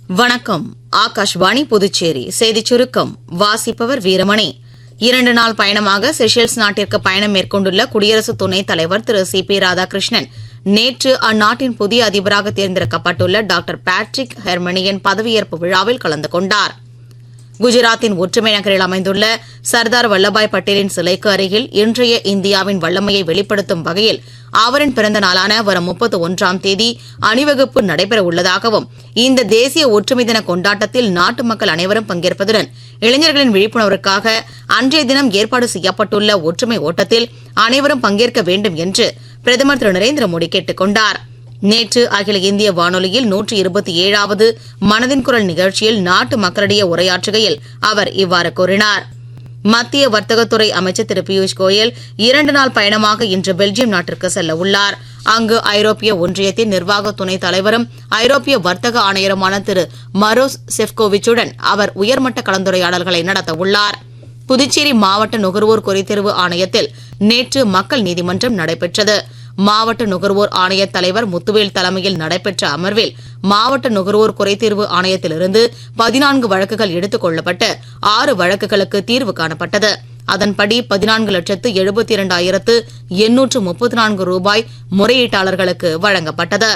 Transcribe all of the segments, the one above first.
வணக்கம். ஆகாஷ்வாணி புதுச்சேரி செய்திச் சுருக்கம் வாசிப்பவர் வீரமணி. 2 நாள் பயணமாக செஷல்ஸ் நாட்டிற்கு பயணம் மேற்கொண்டுள்ள குடியரசு துணைத் தலைவர் திரு சி.பி. ராதாகிருஷ்ணன் நேற்று அந்நாட்டின் புதிய அதிபராக தேர்ந்தெடுக்கப்பட்டுள்ள டாக்டர் பேட்ரிக் ஹெர்மனியின் பதவியேற்பு விழாவில் கலந்து கொண்டார். குஜராத்தின் ஒற்றுமை நகரில் அமைந்துள்ள சர்தார் வல்லபாய் பட்டேலின் சிலைக்கு அருகில் இன்றைய இந்தியாவின் வல்லமையை வெளிப்படுத்தும் வகையில் அவரின் பிறந்த நாளான வரும் 31ஆம் தேதி அணிவகுப்பு நடைபெற உள்ளதாகவும், இந்த தேசிய ஒற்றுமை தின கொண்டாட்டத்தில் நாட்டு மக்கள் அனைவரும் பங்கேற்பதுடன் இளைஞர்களின் விழிப்புணர்வுக்காக அன்றைய தினம் ஏற்பாடு செய்யப்பட்டுள்ள ஒற்றுமை ஓட்டத்தில் அனைவரும் பங்கேற்க வேண்டும் என்று பிரதமர் திரு நரேந்திர மோடி கேட்டுக் கொண்டார். நேற்று அகில இந்திய வானொலியில் 127வது மனதின் குரல் நிகழ்ச்சியில் நாட்டு மக்களிடையே உரையாற்றுகையில் அவர் இவ்வாறு கூறினார். மத்திய வர்த்தகத்துறை அமைச்சர் திரு பியூஷ் கோயல் 2 நாள் பயணமாக இன்று பெல்ஜியம் நாட்டிற்கு செல்ல உள்ளார். அங்கு ஐரோப்பிய ஒன்றியத்தின் நிர்வாக துணைத் தலைவரும் ஐரோப்பிய வர்த்தக ஆணையருமான திரு மரோஸ் செஃப்கோவிச்சுடன் அவர் உயர்மட்ட கலந்துரையாடல்களை நடத்த உள்ளார். புதுச்சேரி மாவட்ட நுகர்வோர் குறைதீர்வு ஆணையத்தில் நேற்று மக்கள் நீதிமன்றம் நடைபெற்றது. மாவட்ட நுகர்வோர் ஆணைய தலைவர் முத்துவேல் தலைமையில் நடைபெற்ற அமர்வில் மாவட்ட நுகர்வோர் குறைதீர்வு ஆணையத்திலிருந்து 14 வழக்குகள் எடுத்துக் கொள்ளப்பட்டு 6 வழக்குகளுக்கு தீர்வு காணப்பட்டது. அதன்படி 14,72,834 ரூபாய் முறையீட்டாளர்களுக்கு வழங்கப்பட்டது.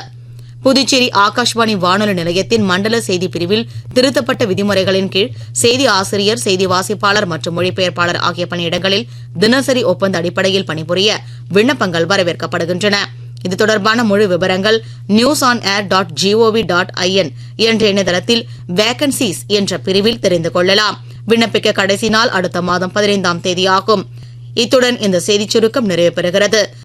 புதுச்சேரி ஆகாஷ்வாணி வானொலி நிலையத்தின் மண்டல செய்தி பிரிவில் திருத்தப்பட்ட விதிமுறைகளின் கீழ் செய்தி ஆசிரியர், செய்தி வாசிப்பாளர் மற்றும் மொழிபெயர்ப்பாளர் ஆகிய பணியிடங்களில் தினசரி ஒப்பந்த அடிப்படையில் பணிபுரிய விண்ணப்பங்கள் வரவேற்கப்படுகின்றன. இது தொடர்பான முழு விவரங்கள் news-on-air.gov.in என்ற இணையதளத்தில் வேகன்சிஸ் என்ற பிரிவில் தெரிந்து கொள்ளலாம். விண்ணப்பிக்க கடைசி நாள் அடுத்த மாதம் 15ஆம் தேதி ஆகும். இத்துடன் இந்த செய்திச் சுருக்கம் நிறைவு பெறுகிறது.